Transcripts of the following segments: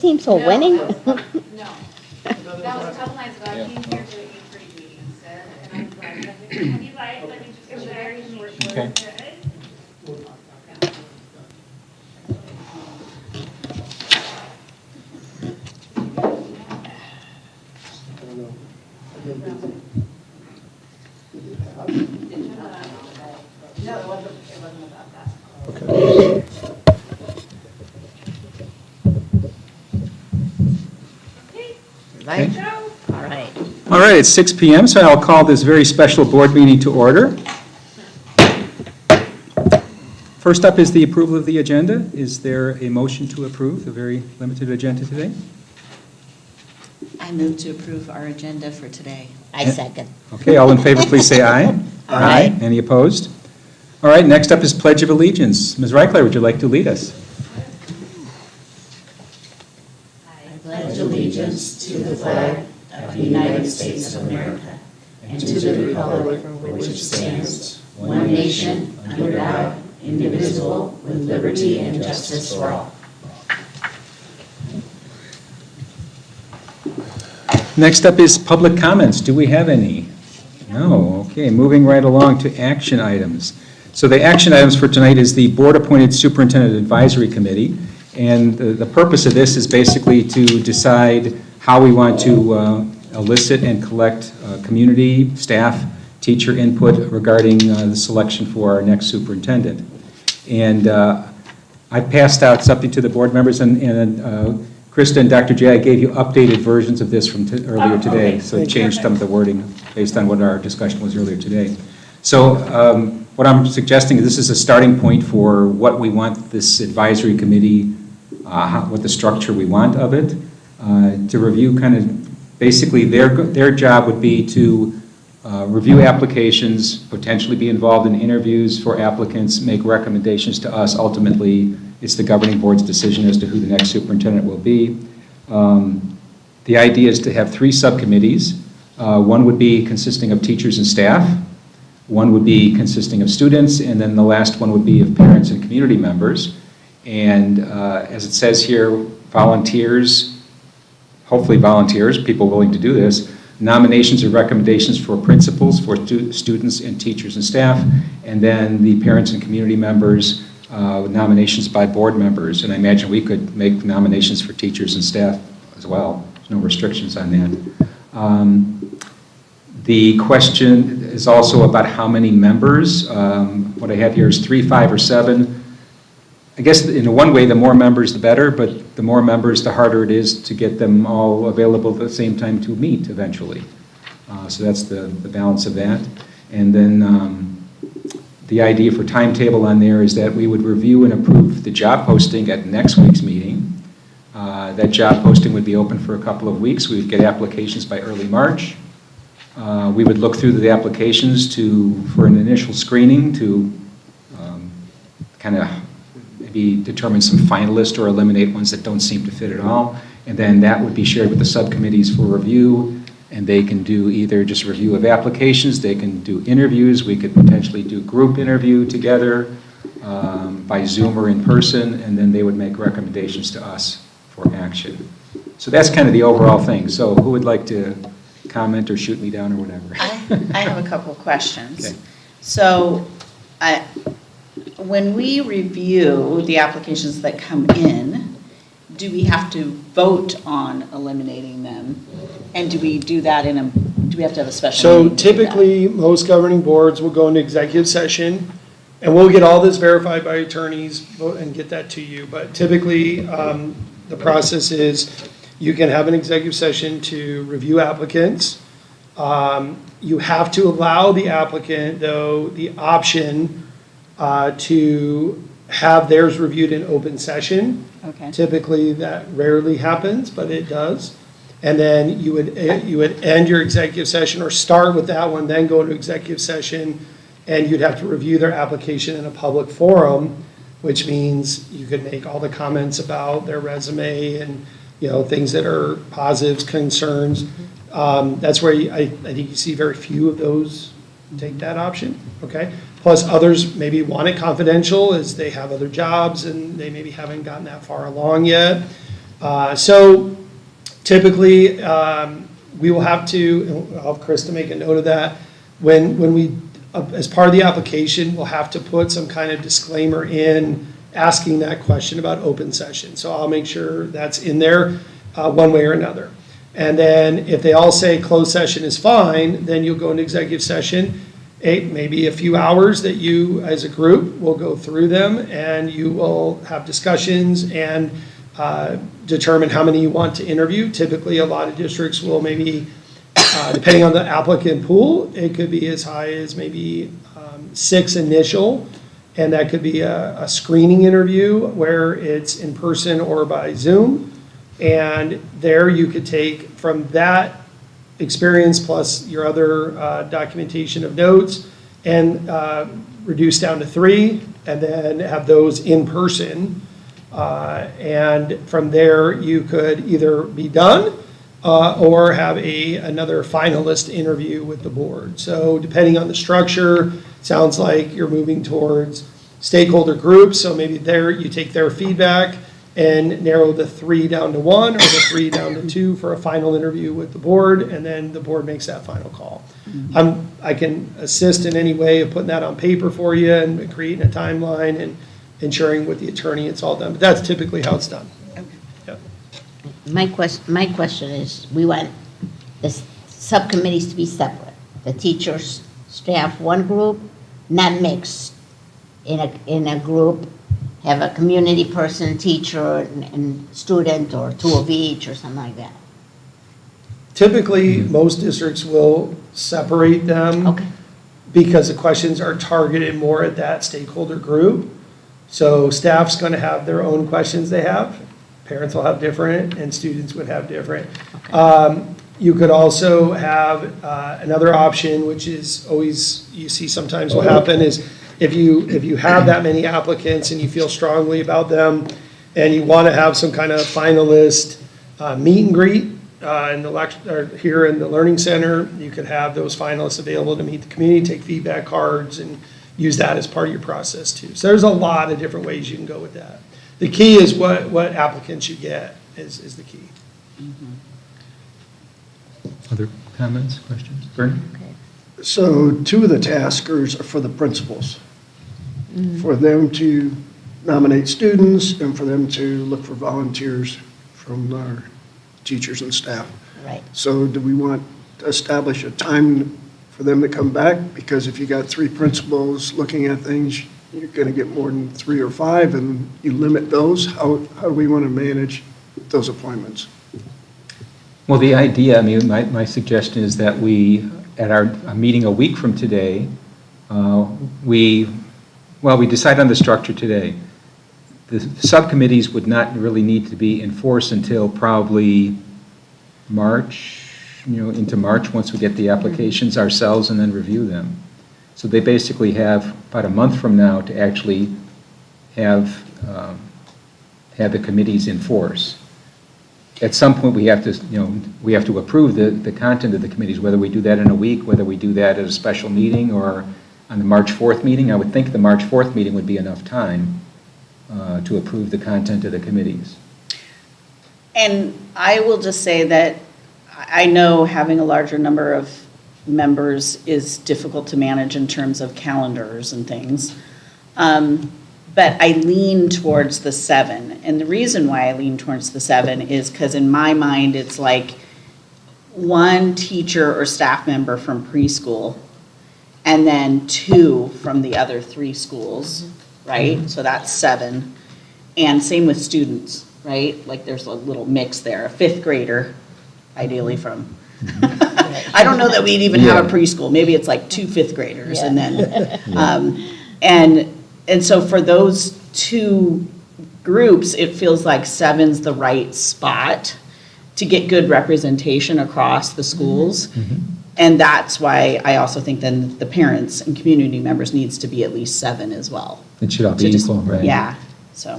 Seems so winning. No. That was a couple nights ago. I came here to the 8:30 meeting instead, and I'm glad that when you like, let me just go there. Very short. Okay. No, it wasn't about that. Okay. Right. Go. All right. All right, it's 6 p.m., so I'll call this very special board meeting to order. First up is the approval of the agenda. Is there a motion to approve the very limited agenda today? I move to approve our agenda for today. I second. Okay, all in favor, please say aye. Aye. Any opposed? All right, next up is Pledge of Allegiance. Ms. Reichler, would you like to lead us? I pledge allegiance to the flag of the United States of America and to the republic for which it stands, one nation, under God, indivisible, with liberty and justice for all. Next up is public comments. Do we have any? No. Okay, moving right along to action items. So the action items for tonight is the Board-appointed Superintendent Advisory Committee. And the purpose of this is basically to decide how we want to elicit and collect community, staff, teacher input regarding the selection for our next superintendent. And I passed out something to the board members, and Krista and Dr. J, I gave you updated versions of this from earlier today, so it changed some of the wording based on what our discussion was earlier today. So what I'm suggesting is this is a starting point for what we want this advisory committee, what the structure we want of it, to review kind of, basically their job would be to review applications, potentially be involved in interviews for applicants, make recommendations to us. Ultimately, it's the governing board's decision as to who the next superintendent will be. The idea is to have 3 subcommittees. One would be consisting of teachers and staff. One would be consisting of students, and then the last one would be of parents and community members. And as it says here, volunteers, hopefully volunteers, people willing to do this, nominations or recommendations for principals, for students and teachers and staff, and then the parents and community members, nominations by board members. And I imagine we could make nominations for teachers and staff as well. There's no restrictions on that. The question is also about how many members. What I have here is 3, 5, or 7. I guess in one way, the more members, the better, but the more members, the harder it is to get them all available at the same time to meet eventually. So that's the balance of that. And then the idea for timetable on there is that we would review and approve the job posting at next week's meeting. That job posting would be open for a couple of weeks. We would get applications by early March. We would look through the applications for an initial screening to kind of maybe determine some finalists or eliminate ones that don't seem to fit at all. And then that would be shared with the subcommittees for review, and they can do either just review of applications, they can do interviews, we could potentially do group interview together by Zoom or in person, and then they would make recommendations to us for action. So that's kind of the overall thing. So who would like to comment or shoot me down or whatever? I have a couple of questions. Okay. So when we review the applications that come in, do we have to vote on eliminating them? And do we do that do we have to have a special So meeting to do that? typically, most governing boards will go into executive session, and we'll get all this verified by attorneys and get that to you. But typically, the process is you can have an executive session to review applicants. You have to allow the applicant, though, the option to have theirs reviewed in open session. Okay. Typically, that rarely happens, but it does. And then you would end your executive session or start with that one, then go to executive session, and you'd have to review their application in a public forum, which means you could make all the comments about their resume and, things that are positives, concerns. That's where I think you see very few of those take that option, okay? Plus others maybe want it confidential as they have other jobs and they maybe haven't gotten that far along yet. So typically, we will have to, I'll have Chris to make a note of that, when we, as part of the application, we'll have to put some kind of disclaimer in asking that question about open session. So I'll make sure that's in there one way or another. And then if they all say closed session is fine, then you'll go into executive session, maybe a few hours that you, as a group, will go through them, and you will have discussions and determine how many you want to interview. Typically, a lot of districts will maybe, depending on the applicant pool, it could be as high as maybe 6 initial, and that could be a screening interview where it's in person or by Zoom. And there you could take from that experience plus your other documentation of notes and reduce down to 3, and then have those in person. And from there, you could either be done or have another finalist interview with the board. So depending on the structure, sounds like you're moving towards stakeholder groups. So maybe there you take their feedback and narrow the 3 down to 1 or the 3 down to 2 for a final interview with the board, and then the board makes that final call. I can assist in any way of putting that on paper for you and creating a timeline and ensuring with the attorney it's all done. But that's typically how it's done. Yep. My question is, we want the subcommittees to be separate. The teachers, staff, one group, not mixed in a group. Have a community person, teacher, and student, or 2 of each, or something like that. Typically, most districts will separate them. Okay. Because the questions are targeted more at that stakeholder group. So staff's going to have their own questions they have. Parents will have different, and students would have different. You could also have another option, which is always, you see sometimes will happen, is if you have that many applicants and you feel strongly about them, and you want to have some kind of finalist meet and greet here in the Learning Center, you could have those finalists available to meet the community, take feedback cards, and use that as part of your process too. So there's a lot of different ways you can go with that. The key is what applicants you get is the key. Other comments, questions? Bernie? So 2 of the taskers are for the principals, for them to nominate students and for them to look for volunteers from our teachers and staff. Right. So do we want to establish a time for them to come back? Because if you got 3 principals looking at things, you're going to get more than 3 or 5, and you limit those. How do we want to manage those appointments? Well, the idea, I mean, my suggestion is that we, at our meeting a week from today, we decide on the structure today. The subcommittees would not really need to be in force until probably March, into March, once we get the applications ourselves and then review them. So they basically have about a month from now to actually have the committees in force. At some point, we have to approve the content of the committees, whether we do that in a week, whether we do that at a special meeting or on the March 4th meeting. I would think the March 4th meeting would be enough time to approve the content of the committees. And I will just say that I know having a larger number of members is difficult to manage in terms of calendars and things. But I lean towards the 7. And the reason why I lean towards the 7 is because in my mind, it's like 1 teacher or staff member from preschool and then 2 from the other 3 schools, right? So that's 7. And same with students, right? Like there's a little mix there, a 5th grader, ideally from, I don't know that we'd even have a preschool. Maybe it's like 2 5th graders and then, and so for those 2 groups, it feels like 7's the right spot to get good representation across the schools. And that's why I also think then the parents and community members needs to be at least 7 as well. It should all be equal, right? Yeah, so.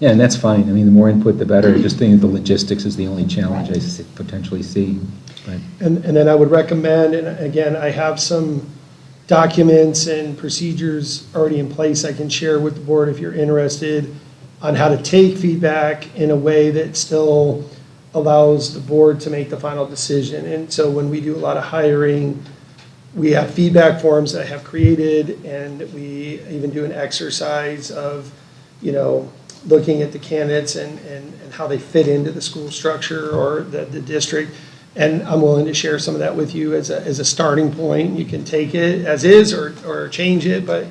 Yeah, and that's fine. I mean, the more input, the better. Just thinking the logistics is the only challenge I potentially see. But And then I would recommend, and again, I have some documents and procedures already in place I can share with the board if you're interested. on how to take feedback in a way that still allows the board to make the final decision. And so when we do a lot of hiring, we have feedback forms that I have created, and we even do an exercise of, looking at the candidates and how they fit into the school structure or the district. And I'm willing to share some of that with you as a starting point. You can take it as is or change it, but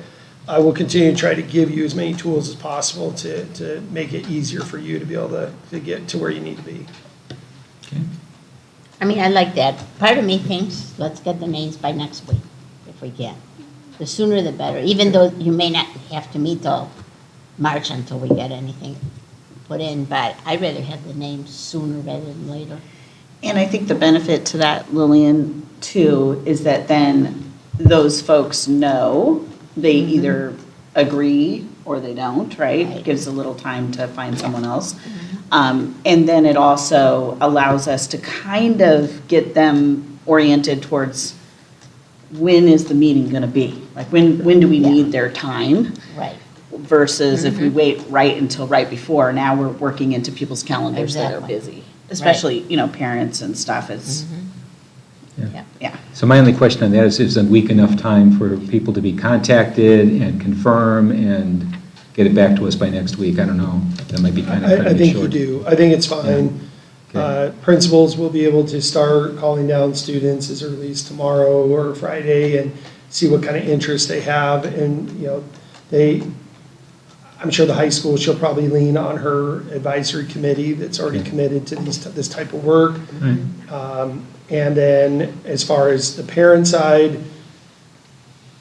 I will continue to try to give you as many tools as possible to make it easier for you to be able to get to where you need to be. Okay. I mean, I like that. Part of me thinks, let's get the names by next week, if we can. The sooner the better, even though you may not have to meet till March until we get anything put in, but I'd rather have the names sooner rather than later. And I think the benefit to that, Lillian, too, is that then those folks know they either agree or they don't, right? Right. Gives a little time to find someone else. And then it also allows us to kind of get them oriented towards when is the meeting going to be? Like when do we need their time? Right. Versus if we wait right until right before, now we're working into people's calendars that are Exactly. busy. Especially, parents and stuff, it's, Yeah. yeah. So my only question on that is a week enough time for people to be contacted and confirm and get it back to us by next week? I don't know. That might be kind of cutting I it think you short. do. I think it's fine. Okay. Principals will be able to start calling down students as early as tomorrow or Friday and see what kind of interest they have. And, I'm sure the high school, she'll probably lean on her advisory committee that's already Okay. committed to this type of work. Right. And then as far as the parent side,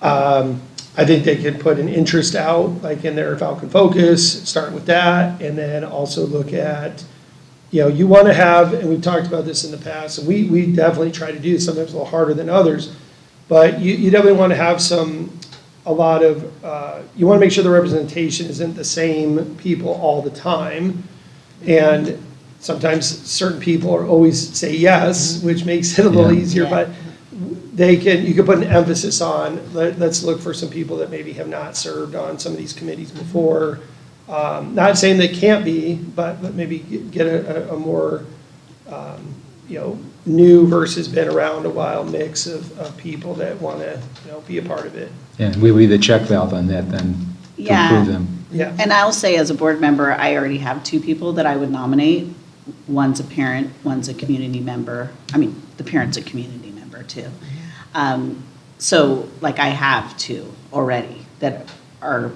I think they could put an interest out, like in their Falcon Focus, start with that, and then also look at, you want to have, and we've talked about this in the past, and we definitely try to do this, sometimes a little harder than others, but you definitely want to have you want to make sure the representation isn't the same people all the time. And sometimes certain people are always say yes, which makes it a little Yeah. easier, Yeah. but you could put an emphasis on, let's look for some people that maybe have not served on some of these committees before. Not saying they can't be, but maybe get a more, new versus been around a while mix of people that want to, be a part of it. Yeah, and we'll be the check valve on that then, to Yeah. approve them. Yeah. And I'll say as a board member, I already have 2 people that I would nominate. One's a parent, one's a community member. I mean, the parent's a community member too. So like I have 2 already that are,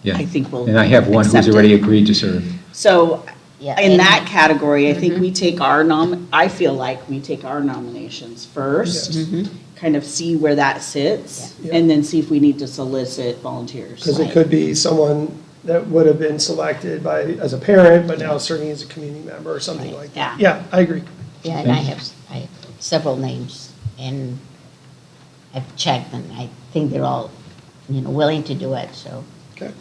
Yeah. I think will And I have one who's accept it. already agreed to serve. So Yeah, in and- that category, I think we take I feel like we take our nominations first, kind of see where that sits, Yeah. and then see if we need to solicit volunteers. Because it could be someone that would have been selected as a parent, but now serving as a community member or something like that. Yeah, I agree. Yeah, and I have several names, and I've checked, and I think they're all, willing to do it, so Okay.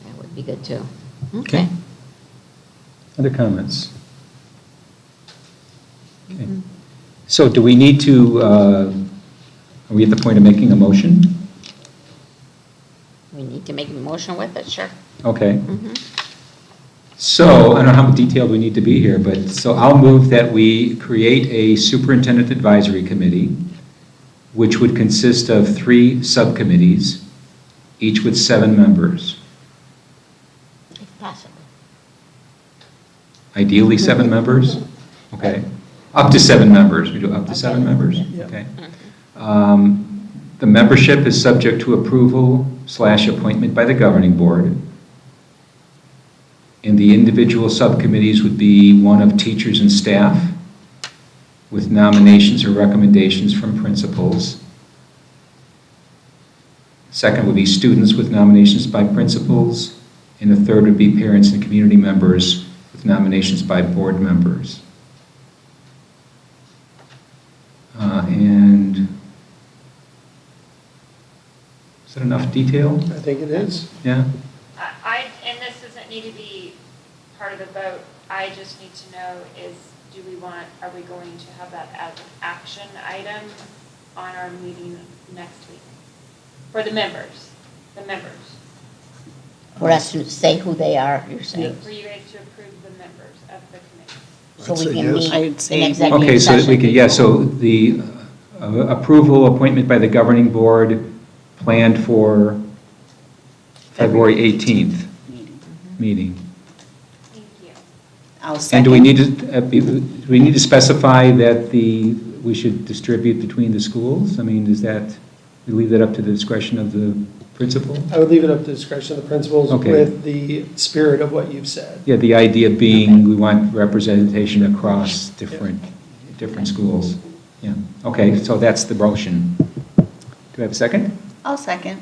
that would be good too. Okay. Other comments? Okay. So do we need to, are we at the point of making a motion? We need to make a motion with it, sure. Okay. So, I don't know how detailed we need to be here, but, so I'll move that we create a superintendent advisory committee, which would consist of 3 subcommittees, each with 7 members. If possible. Ideally 7 members? Okay. Up to 7 members, we do up to 7 members? Yeah. Okay. The membership is subject to approval/appointment by the governing board. And the individual subcommittees would be one of teachers and staff, with nominations or recommendations from principals. Second would be students with nominations by principals, and the third would be parents and community members with nominations by board members. And is that enough detail? I think it is. Yeah? And this doesn't need to be part of the vote, I just need to know are we going to have that as an action item on our meeting next week? For the members. For us to say who they are, you're saying? For you guys to approve the members of the committee. So I'd we say can yes. meet I'd in say- executive Okay, so that we session. could, yeah, so the approval, appointment by the governing board planned for February 18th meeting. Thank you. I'll And second. do we need to, do we need to specify that we should distribute between the schools? I mean, is that, we leave that up to the discretion of the principal? I would leave it up to the discretion of the principals Okay. with the spirit of what you've said. Yeah, the idea being we want representation across different schools. Yeah, okay, so that's the motion. Do we have a second? I'll second.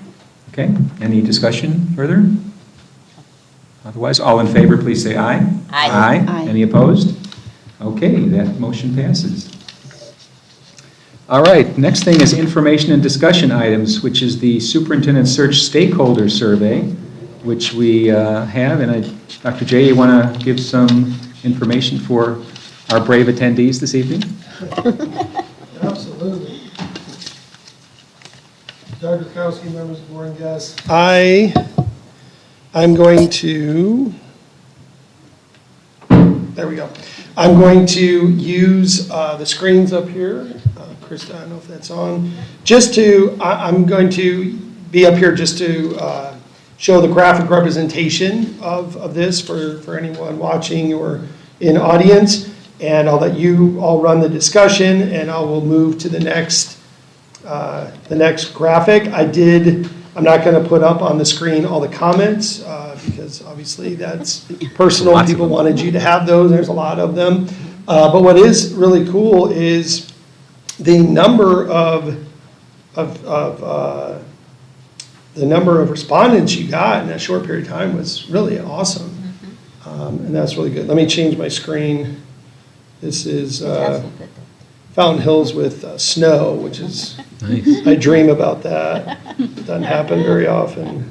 Okay, any discussion further? Otherwise, all in favor, please say aye. Aye. Aye. Any opposed? Okay, that motion passes. All right, next thing is information and discussion items, which is the superintendent search stakeholder survey, which we have, and Dr. J, you want to give some information for our brave attendees this evening? Absolutely. Dr. Kowski, members of the board and guests. I'm going to, there we go. I'm going to use the screens up here. Krista, I don't know if that's on. I'm going to be up here just to show the graphic representation of this for anyone watching or in audience. And I'll let you all run the discussion, and I will move to the next graphic. I'm not going to put up on the screen all the comments, because obviously that's personal. Lots of People them. wanted you to have those, there's a lot of them. But what is really cool is the number of respondents you got in that short period of time was really awesome. And that's really good. Let me change my screen. This is Fountain Hills with snow, which is, Nice. I dream about that. It doesn't happen very often.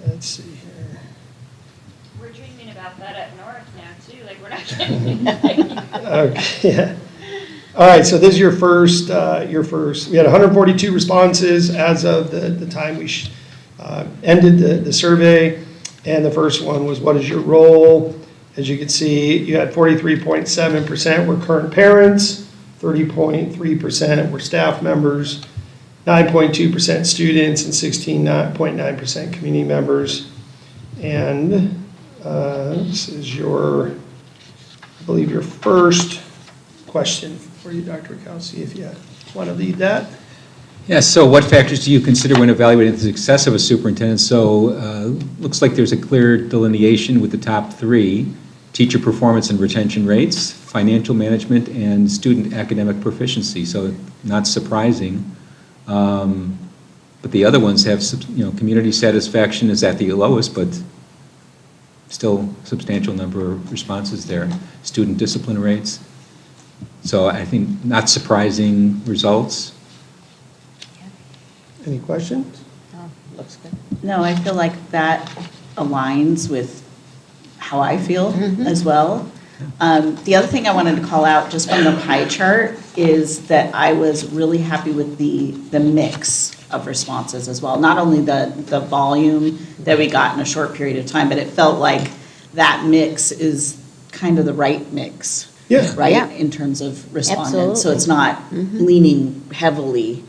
Let's see here. We're dreaming about that up north now too, like we're not kidding. Okay, yeah. All right, so this is your first, we had 142 responses as of the time we ended the survey. And the first one was, what is your role? As you can see, you had 43.7% were current parents, 30.3% were staff members, 9.2% students, and 16.9% community members. And this is I believe your first question for you, Dr. Kowski, if you want to lead that. Yeah, so what factors do you consider when evaluating the success of a superintendent? So looks like there's a clear delineation with the top three: teacher performance and retention rates, financial management, and student academic proficiency. So not surprising. But the other ones have, community satisfaction is at the lowest, but still substantial number of responses there. Student discipline rates. So I think not surprising results. Any questions? Oh, looks good. No, I feel like that aligns with how I feel as well. The other thing I wanted to call out just from the pie chart is that I was really happy with the mix of responses as well. Not only the volume that we got in a short period of time, but it felt like that mix is kind of the right mix. Yeah. Right, Yeah. in terms of respondents. So Absolutely. it's not leaning heavily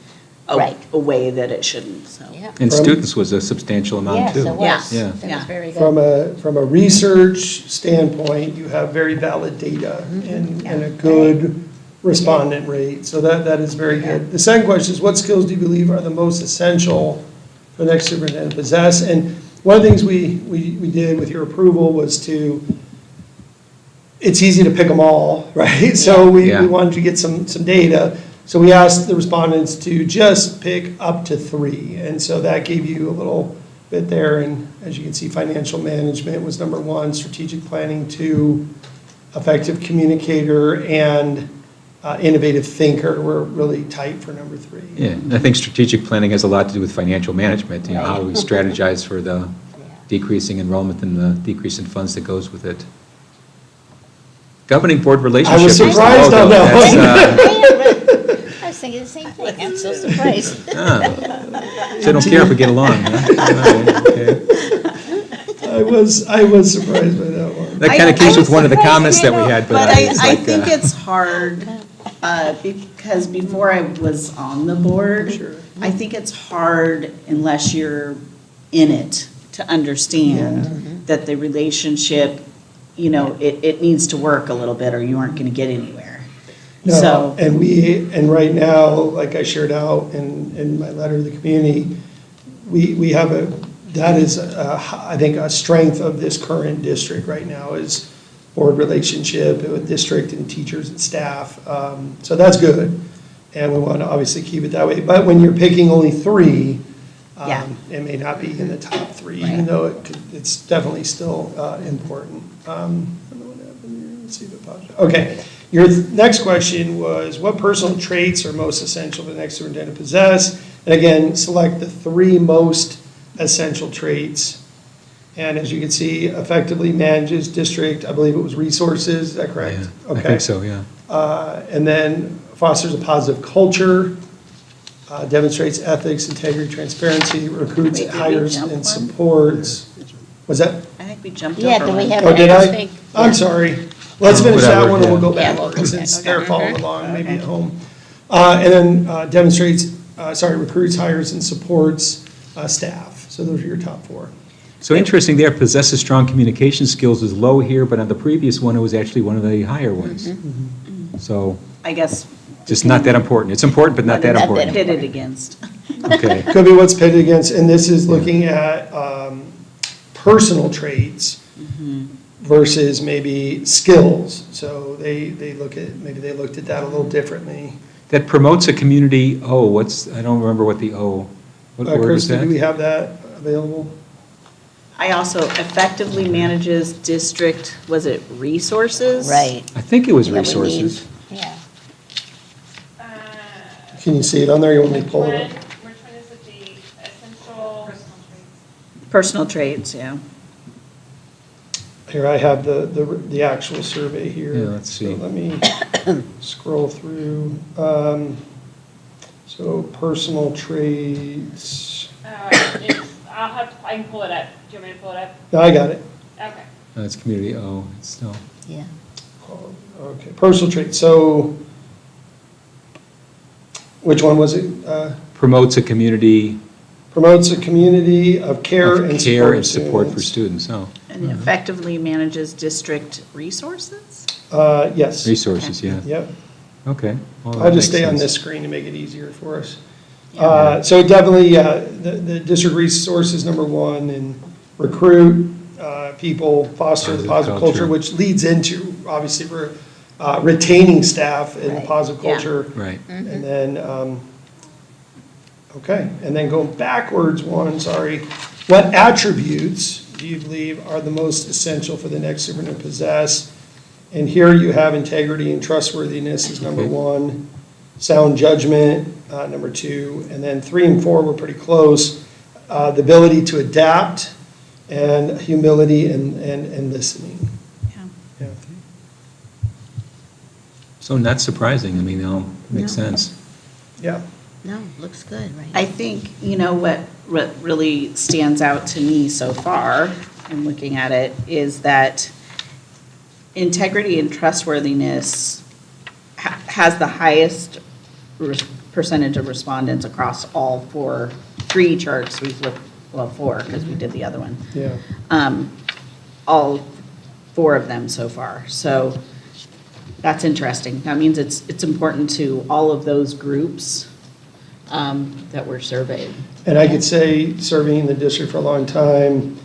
Right. a way that it shouldn't, so. Yeah. And From- students was a substantial amount Yes, too. it was. Yeah. That Yeah. was very good. From a research standpoint, you have very valid data and a good respondent rate, so that is very good. The second question is, what skills do you believe are the most essential for the next superintendent to possess? And one of the things we did with your approval was it's easy to pick them all, right? So we Yeah. wanted to get some data. So we asked the respondents to just pick up to 3, and so that gave you a little bit there. And as you can see, financial management was number 1, strategic planning 2, effective communicator, and innovative thinker were really tight for number 3. Yeah, and I think strategic planning has a lot to do with financial management, how we strategize for the decreasing enrollment and the decrease in funds that goes with it. Governing board relationship. I was is the surprised on logo. that That's, I was thinking the same thing. I'm so surprised. So they don't care if we get along, huh? All right, okay. I was surprised by that one. That kind of keeps with one of the comments that we had, But it's I like, think it's hard, because before I was on the board, Sure. I think it's hard unless you're in it to understand that the relationship, it needs to work a little bit or you aren't gonna get anywhere. No, So, and right now, like I shared out in my letter to the community, we have that is, I think, a strength of this current district right now is board relationship with district and teachers and staff. So that's good, and we want to obviously keep it that way. But when you're picking only three, Yeah. it may not be in the top three, even though it's definitely still important. I don't know what happened here. Let's see if it pops up. Okay. Your next question was, what personal traits are most essential for the next superintendent to possess? And again, select the three most essential traits. And as you can see, effectively manages district, I believe it was resources, is that correct? yeah, I think so, yeah. And then fosters a positive culture, demonstrates ethics, integrity, transparency, recruits, Wait, did we hires, jump and one? supports. Was that? I think we jumped over Yeah, do we one. have? Oh, did I? think- I'm sorry. Let's finish that Whatever, one and we'll yeah. go Yeah, we'll backwards go since back. they're Okay. following along, maybe at Okay. home. And then demonstrates, recruits, hires, and supports staff. So those are your top four. So interesting there, possesses strong communication skills is low here, but on the previous one, it was actually one of the higher ones. So, I guess. just not that important. It's important, but not that Not that important. Pit it against. Okay, Could be what's pitted against, and this is looking at personal traits versus maybe skills. So they maybe they looked at that a little differently. that promotes a community, I don't remember what the what word is Kristen, do we that? have that available? I also effectively manages district, was it resources? Right. I think it was Yeah, we resources. need- Yeah. Can you see it on there? You want me to Which pull one, it up? which one is it, the essential? Personal traits, yeah. Here, I have the actual survey here. Yeah, let's see. So let me scroll through. So personal traits, I can pull it up. Do you want me to pull it up? no, I got it. Okay. It's community it's still, Yeah. Okay, personal traits, so which one was it? promotes a community Promotes a community of care of and care and support support for students, And effectively manages district resources? Yes, resources, yeah, yep. okay. Well, that I'll just makes stay on sense. this screen to make it easier for us. So definitely, the district resources, number one, and recruit people, foster the positive culture, which leads into, obviously, retaining staff in a Right. positive Yeah. culture. Right, And then, okay, and then going backwards one, sorry. What attributes do you believe are the most essential for the next superintendent to possess? And here you have integrity and trustworthiness is number Okay. one, sound judgment, number two, and then 3 and 4 were pretty close. The ability to adapt and humility and listening. Yeah. Yeah. so not surprising, I mean, makes No. sense. Yeah. No, looks good, right? I think, what really stands out to me so far, in looking at it, is that integrity and trustworthiness has the highest percentage of respondents across all three charts we've looked, well, 4, because we did the other one. Yeah. All 4 of them so far. So that's interesting. That means it's important to all of those groups that were surveyed. And I could say, serving in the district for a long time,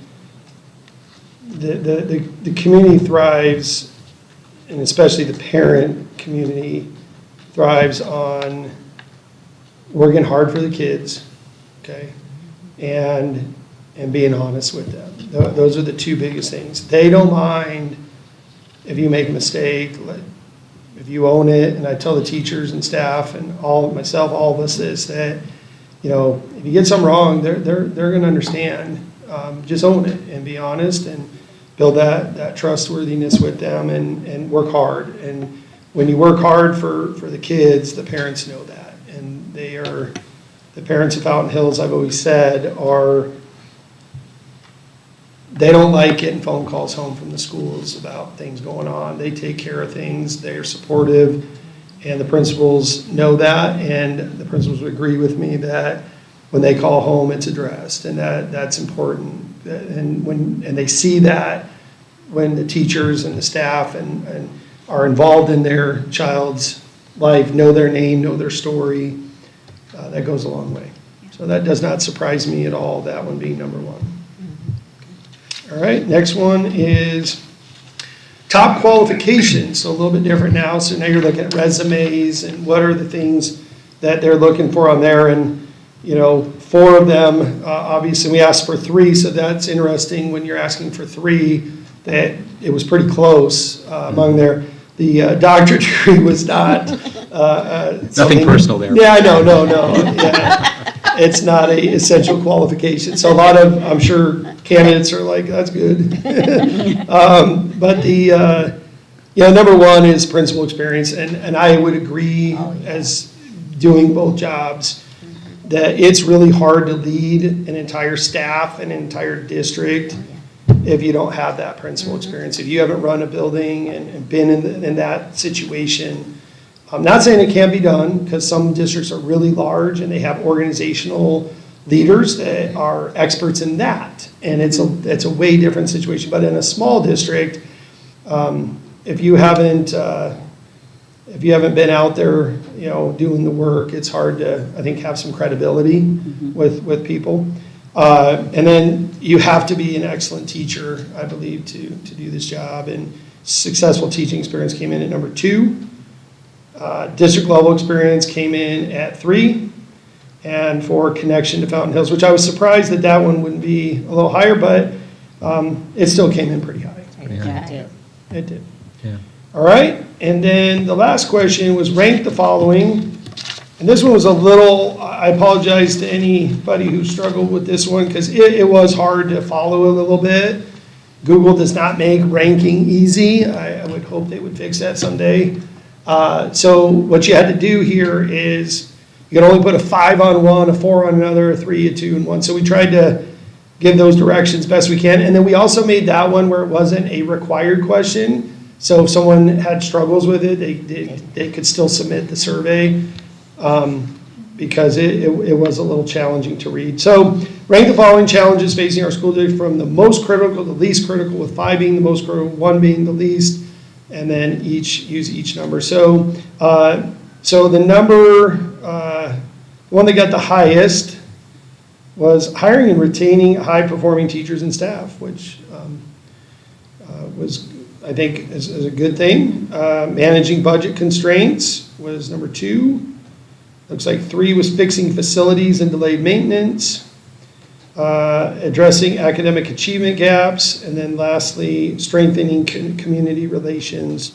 the community thrives, and especially the parent community thrives on working hard for the kids, okay? And being honest with them. Those are the 2 biggest things. They don't mind if you make a mistake, if you own it, and I tell the teachers and staff and all of us this, that, if you get something wrong, they're gonna understand. Just own it and be honest and build that trustworthiness with them and work hard. And when you work hard for the kids, the parents know that. And the parents of Fountain Hills, I've always said, they don't like getting phone calls home from the schools about things going on. They take care of things, they're supportive, and the principals know that, and the principals would agree with me that when they call home, it's addressed, and that's important. And they see that when the teachers and the staff and are involved in their child's life, know their name, know their story, that goes a long way. So that does not surprise me at all, that one being number one. All right, next one is top qualifications, so a little bit different now. So now you're looking at resumes and what are the things that they're looking for on there. And, you know, 4 of them, obviously we asked for 3, so that's interesting when you're asking for 3, that it was pretty close among there. The doctorate degree was not. Nothing personal there. Yeah, no. Yeah. It's not a essential qualification. So a lot of, I'm sure, candidates are like, that's good. But the, number 1 is principal experience, and I would agree as doing both jobs that it's really hard to lead an entire staff, an entire district, if you don't have that principal experience. If you haven't run a building and been in that situation. I'm not saying it can't be done, because some districts are really large and they have organizational leaders that are experts in that. And it's a way different situation. But in a small district, if you haven't been out there, doing the work, it's hard to, I think, have some credibility with people. And then you have to be an excellent teacher, I believe, to do this job. And successful teaching experience came in at number 2. District level experience came in at 3. And for connection to Fountain Hills, which I was surprised that one wouldn't be a little higher, but it still came in pretty high. It did. Yeah. All right, and then the last question was rank the following. And this one was a little, I apologize to anybody who struggled with this one, because it was hard to follow a little bit. Google does not make ranking easy. I would hope they would fix that someday. So what you had to do here is you can only put a 5 on one, a 4 on another, a 3, a 2, and 1. So we tried to give those directions best we can. And then we also made that one where it wasn't a required question. So if someone had struggles with it, they could still submit the survey, because it was a little challenging to read. So rank the following challenges facing our school district from the most critical to the least critical, with 5 being the most critical, 1 being the least, and then use each number. So the number, one that got the highest was hiring and retaining high-performing teachers and staff, which was, I think, is a good thing. Managing budget constraints was number 2. Looks like 3 was fixing facilities and delayed maintenance. Addressing academic achievement gaps, and then lastly, strengthening community relations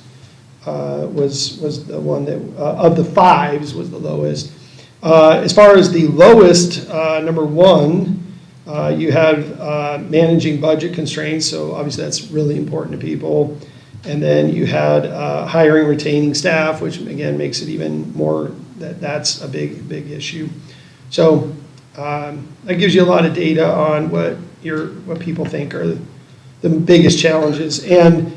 was the one that, of the 5s, was the lowest. As far as the lowest, number 1, you have managing budget constraints, so obviously that's really important to people. And then you had hiring, retaining staff, which again makes it even more, that's a big issue. So that gives you a lot of data on what people think are the biggest challenges. And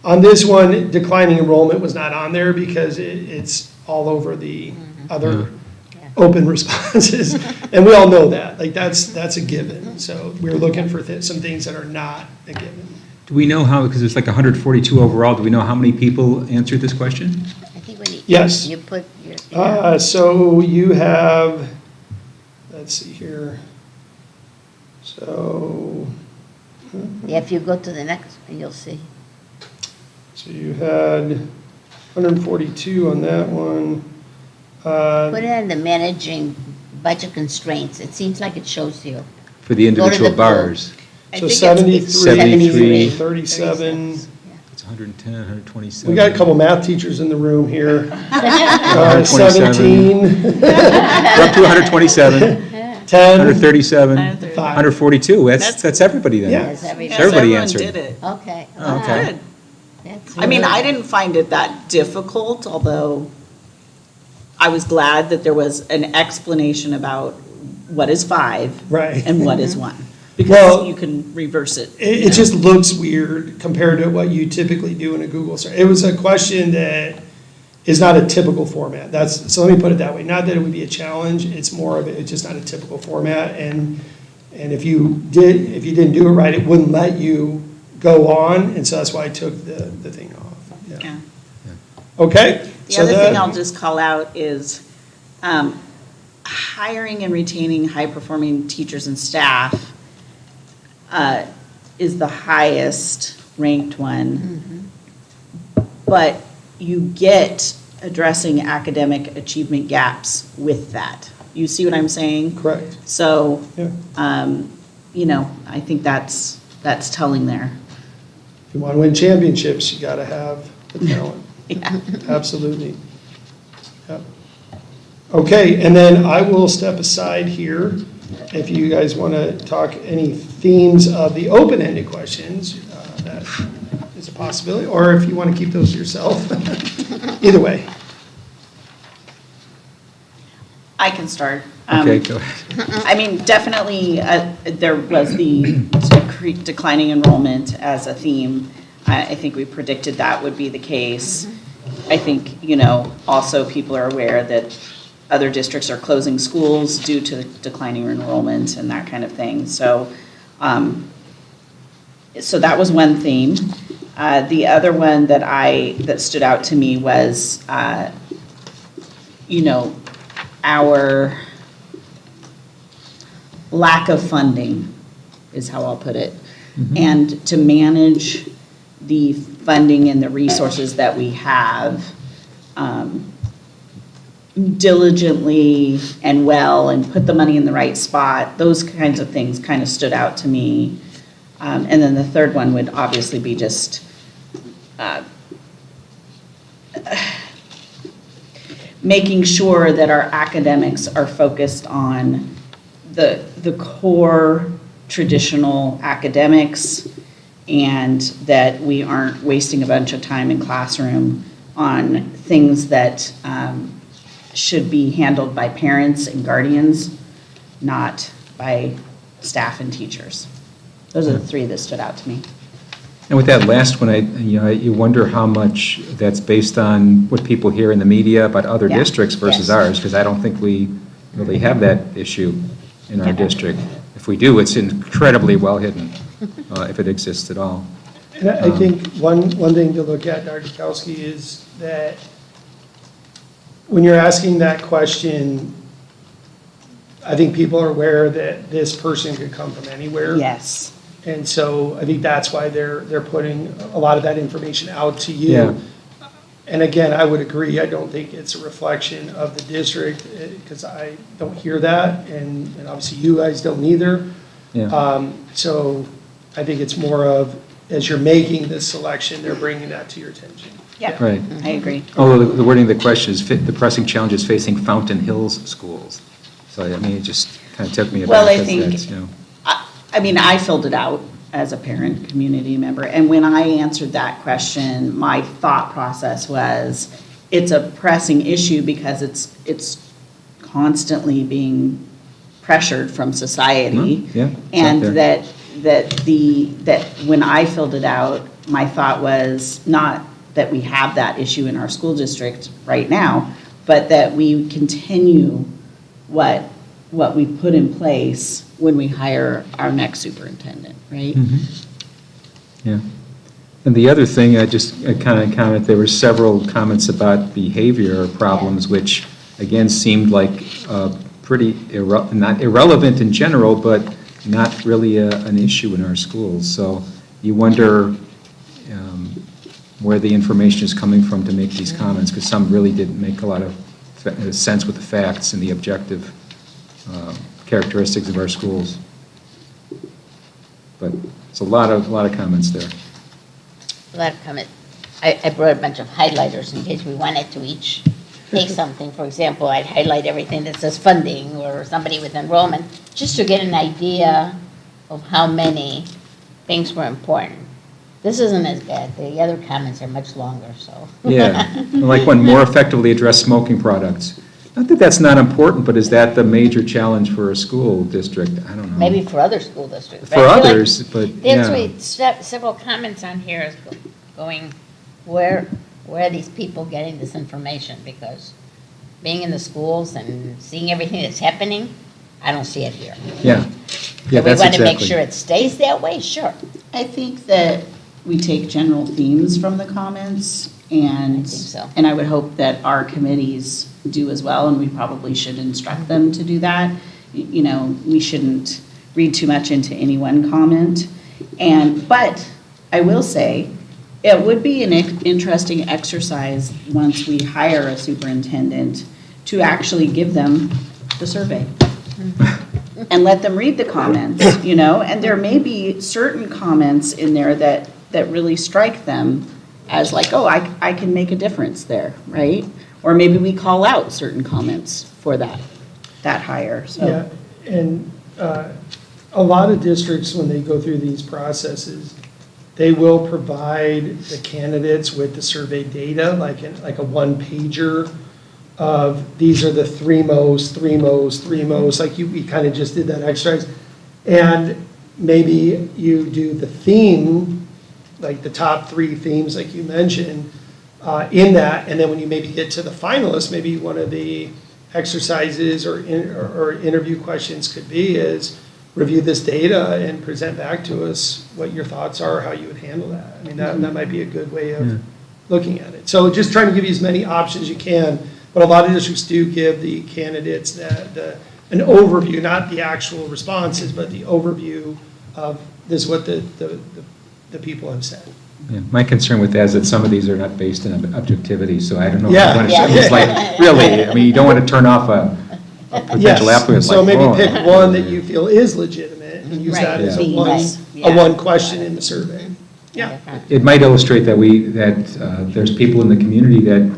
on this one, declining enrollment was not on there because it's all over the other open responses. And we all know that. Like that's a given. So we're looking for some things that are not a given. Do we know how, because it's like 142 overall, do we know how many people answered this question? I think when you. Yes. You put your. So you have, let's see here. So. Yeah, if you go to the next one, you'll see. So you had 142 on that one. Put it in the managing budget constraints. It seems like it shows you. For the Go to individual the bars? So 73, 73, 37. It's 110, 127. We got a couple math teachers in the room here. 127. 17, We're up to 127, 10, 137, 5. 142. That's everybody then. Yeah. Yes, everybody. So everybody everyone answered. did it. Okay. Oh, okay. Good. That's I mean, really- I didn't find it that difficult, although I was glad that there was an explanation about what is 5 Right. and what is 1. Because Well- you can reverse it. It just looks weird compared to what you typically do in a Google search. It was a question that is not a typical format. So let me put it that way. Not that it would be a challenge, it's more of, it's just not a typical format. And if you didn't do it right, it wouldn't let you go on, and so that's why I took the thing off. Yeah. Yeah. Okay? The so other that- thing I'll just call out is hiring and retaining high-performing teachers and staff is the highest ranked one. But you get addressing academic achievement gaps with that. You see what I'm saying? Correct. So, Yeah. I think that's telling there. If you want to win championships, you got to have the talent. Yeah. Absolutely. Yep. Okay, and then I will step aside here. If you guys want to talk any themes of the open-ended questions, that is a possibility, or if you want to keep those to yourself. Either way. I can start. Okay, go ahead. I mean, definitely, there was the declining enrollment as a theme. I think we predicted that would be the case. I think, also people are aware that other districts are closing schools due to declining enrollment and that kind of thing. So that was one theme. The other one that stood out to me was, our lack of funding is how I'll put it. And to manage the funding and the resources that we have diligently and well, and put the money in the right spot, those kinds of things kind of stood out to me. And then the third one would obviously be just making sure that our academics are focused on the core traditional academics, and that we aren't wasting a bunch of time in classroom on things that should be handled by parents and guardians, not by staff and teachers. Those are the three that stood out to me. And with that last one, you wonder how much that's based on what people hear in the media about other Yeah. districts versus Yes. ours, because I don't think we really have that issue in our Yeah. district. If we do, it's incredibly well hidden, if it exists at all. And I think one thing to look at, Dr. Kowski, is that when you're asking that question, I think people are aware that this person could come from anywhere. Yes. And so I think that's why they're putting a lot of that information out to you. Yeah. And again, I would agree, I don't think it's a reflection of the district, because I don't hear that, and obviously you guys don't either. Yeah. So I think it's more of, as you're making this selection, they're bringing that to your attention. Yeah. Right. I agree. Although the wording of the question is the pressing challenges facing Fountain Hills schools. So, I mean, it just kind of took me aback. Well, I because think- that's, I filled it out as a parent, community member, and when I answered that question, my thought process was, it's a pressing issue because it's constantly being pressured from society. Yeah, it's And out there. that when I filled it out, my thought was not that we have that issue in our school district right now, but that we continue what we put in place when we hire our next superintendent, right? Yeah. And the other thing, I kind of commented, there were several comments about behavior problems, which again seemed like pretty not irrelevant in general, but not really an issue in our schools. So you wonder where the information is coming from to make these comments, because some really didn't make a lot of sense with the facts and the objective characteristics of our schools. But it's a lot of comments there. A lot of comment. I brought a bunch of highlighters in case we wanted to each take something. For example, I'd highlight everything that says funding or somebody with enrollment, just to get an idea of how many things were important. This isn't as bad. The other comments are much longer, so. Yeah, like one more effectively address smoking products. Not that that's not important, but is that the major challenge for a school district? I don't know. Maybe for other school districts. For but I feel like others, but, There's yeah. several comments on here is going, where are these people getting this information? Because being in the schools and seeing everything that's happening, I don't see it here. Yeah. Yeah, Do we that's want to make exactly. sure it stays that way? Sure. I think that we take general themes from the comments, and, I think so. and I would hope that our committees do as well, and we probably should instruct them to do that. You know, we shouldn't read too much into any one comment. But I will say, it would be an interesting exercise once we hire a superintendent to actually give them the survey. And let them read the comments, you know, and there may be certain comments in there that really strike them as like, oh, I can make a difference there, right? Or maybe we call out certain comments for that hire, so. Yeah, and a lot of districts, when they go through these processes, they will provide the candidates with the survey data, like a one-pager of these are the three most, like we kind of just did that exercise. And maybe you do the theme, like the top 3 themes like you mentioned, in that, and then when you maybe get to the finalists, maybe one of the exercises or interview questions could be is review this data and present back to us what your thoughts are, how you would handle that. I mean, that might be a good way of looking at it. So just trying to give you as many options as you can, but a lot of districts do give the candidates an overview, not the actual responses, but the overview of this is what the people have said. Yeah, my concern with that is that some of these are not based on objectivity, so I don't know. if Yeah. you want to Yeah. it's like, really, I mean, you don't want to turn off a potential applicant. So like, maybe oh. pick one that you feel is legitimate and use Right. that as Yeah. Right. a Yeah. one question in the survey. Yeah. It might illustrate that there's people in the community that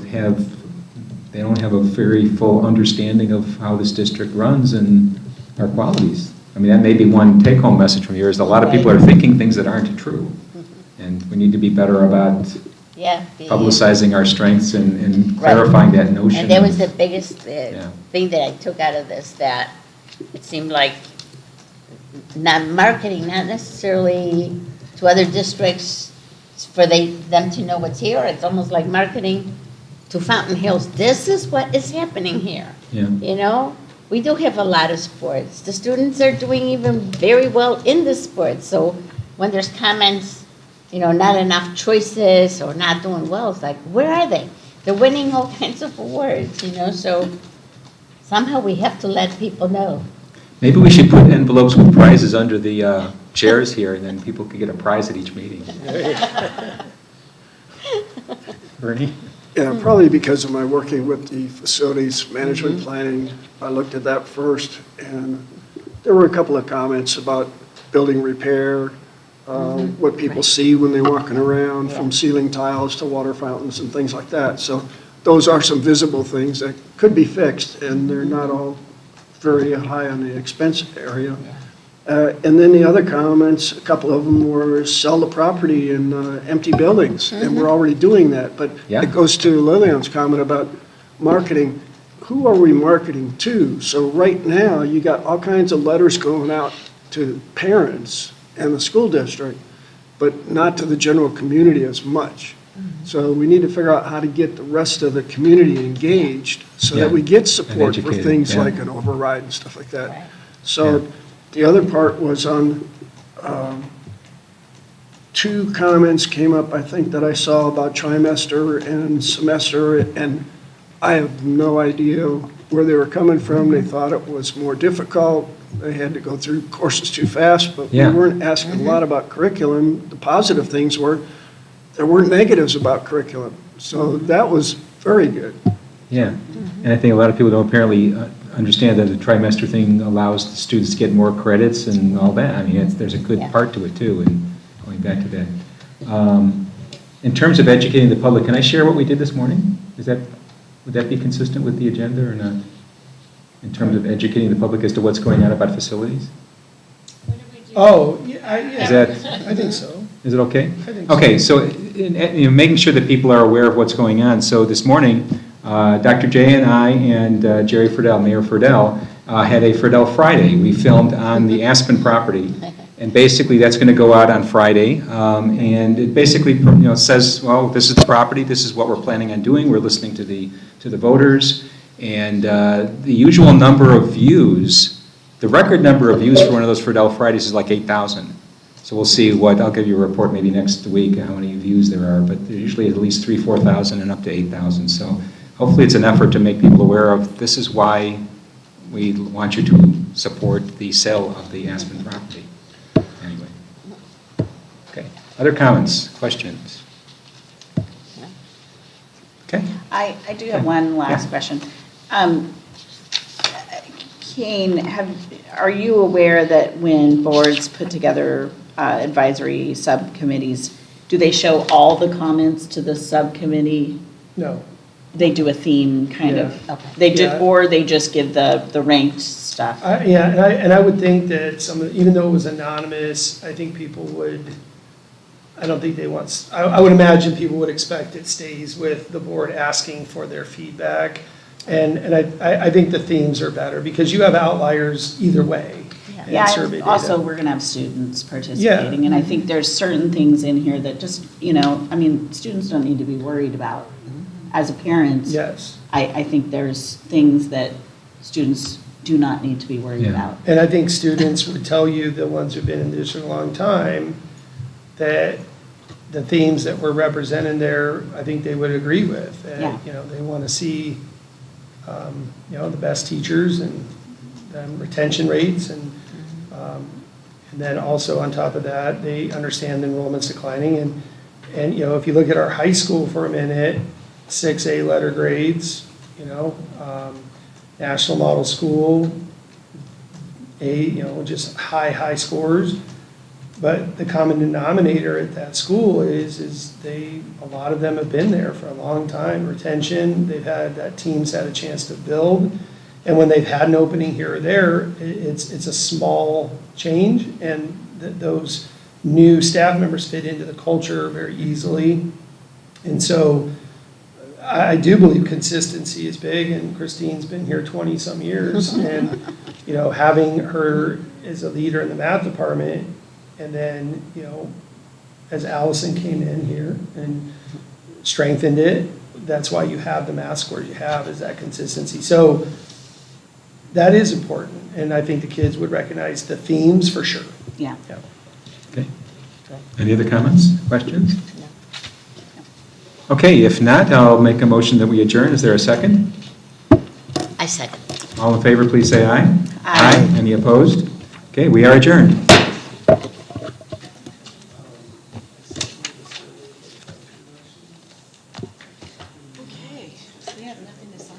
they don't have a very full understanding of how this district runs and our qualities. I mean, that may be one take-home message from here, is a lot of people are thinking things that aren't true. And we need to be better about Yeah. publicizing our strengths and clarifying that notion. And that of- was the biggest Yeah. thing that I took out of this, that it seemed like not marketing, not necessarily to other districts for them to know what's here. It's almost like marketing to Fountain Hills. This is what is happening here. Yeah. You know, we do have a lot of sports. The students are doing even very well in the sports. So when there's comments, you know, not enough choices or not doing well, it's like, where are they? They're winning all kinds of awards, you know, so somehow we have to let people know. Maybe we should put envelopes with prizes under the chairs here, and then people could get a prize at each meeting. Bernie? Yeah, probably because of my working with the facilities management planning, I looked at that first, and there were a couple of comments about building repair, what people see when they're walking around, from ceiling tiles to water fountains and things like that. So those are some visible things that could be fixed, and they're not all very high on the expense area. And then the other comments, a couple of them were sell the property in empty buildings, and we're already doing that. But Yeah. it goes to Lillian's comment about marketing. Who are we marketing to? So right now, you got all kinds of letters going out to parents and the school district, but not to the general community as much. So we need to figure out how to get the rest of the community engaged so Yeah. that we get support for educated, things yeah. like an override and stuff like that. Right. So the other part was on, 2 comments came up, I think, that I saw about trimester and semester, and I have no idea where they were coming from. They thought it was more difficult. They had to go through courses too fast, but we Yeah. weren't asking a lot about curriculum. The positive things were, there weren't negatives about curriculum. So that was very good. Yeah, and I think a lot of people don't apparently understand that the trimester thing allows the students to get more credits and all that. I mean, there's a good Yeah. part to it too, and going back to that. In terms of educating the public, can I share what we did this morning? Would that be consistent with the agenda or not? In terms of educating the public as to what's going on about facilities? What did we do? Oh, yeah, Is that, I think so. is it okay? I think so. Okay, so making sure that people are aware of what's going on. So this morning, Dr. J and I and Jerry Friedel, Mayor Friedel, had a Friedel Friday. We filmed on the Aspen property, and basically that's going to go out on Friday. And it basically, says, well, this is the property, this is what we're planning on doing. We're listening to the voters, and the usual number of views, the record number of views for one of those Friedel Fridays is like 8,000. So we'll see I'll give you a report maybe next week how many views there are, but there's usually at least 3,000, 4,000 and up to 8,000. So hopefully it's an effort to make people aware of this is why we want you to support the sale of the Aspen property. Anyway. Okay. Other comments, questions? Okay. I do have one last question. Kane, are you aware that when boards put together advisory subcommittees, do they show all the comments to the subcommittee? No. They do a theme kind of, Okay. Yeah. or they just give the ranked stuff? Yeah, and I would think that even though it was anonymous, I think people would, I don't think they want, I would imagine people would expect it stays with the board asking for their feedback. And I think the themes are better because you have outliers either way. Yeah. in Yeah, survey and also, data. we're going to have students participating, and I think there's certain things in here that just, students don't need to be worried about. As a parent, Yes. I think there's things that students do not need to be worried Yeah. about. And I think students would tell you, the ones who've been in the district a long time, that the themes that were represented there, I think they would agree with. And, Yeah. they want to see, the best teachers and retention rates. And then also on top of that, they understand enrollment's declining. And if you look at our high school for a minute, 6A letter grades, national model school, just high scores. But the common denominator at that school is a lot of them have been there for a long time. Retention, that team's had a chance to build. And when they've had an opening here or there, it's a small change, and those new staff members fit into the culture very easily. And so I do believe consistency is big, and Christine's been here 20-some years. And, having her as a leader in the math department, and then, as Allison came in here and strengthened it, that's why you have the math scores you have, is that consistency. So that is important, and I think the kids would recognize the themes for sure. Yeah. Yeah. Okay. Any other comments, questions? Okay, if not, I'll make a motion that we adjourn. Is there a second? I second. All in favor, please say aye. Aye. Any opposed? Okay, we are adjourned. Okay, we have nothing to sign.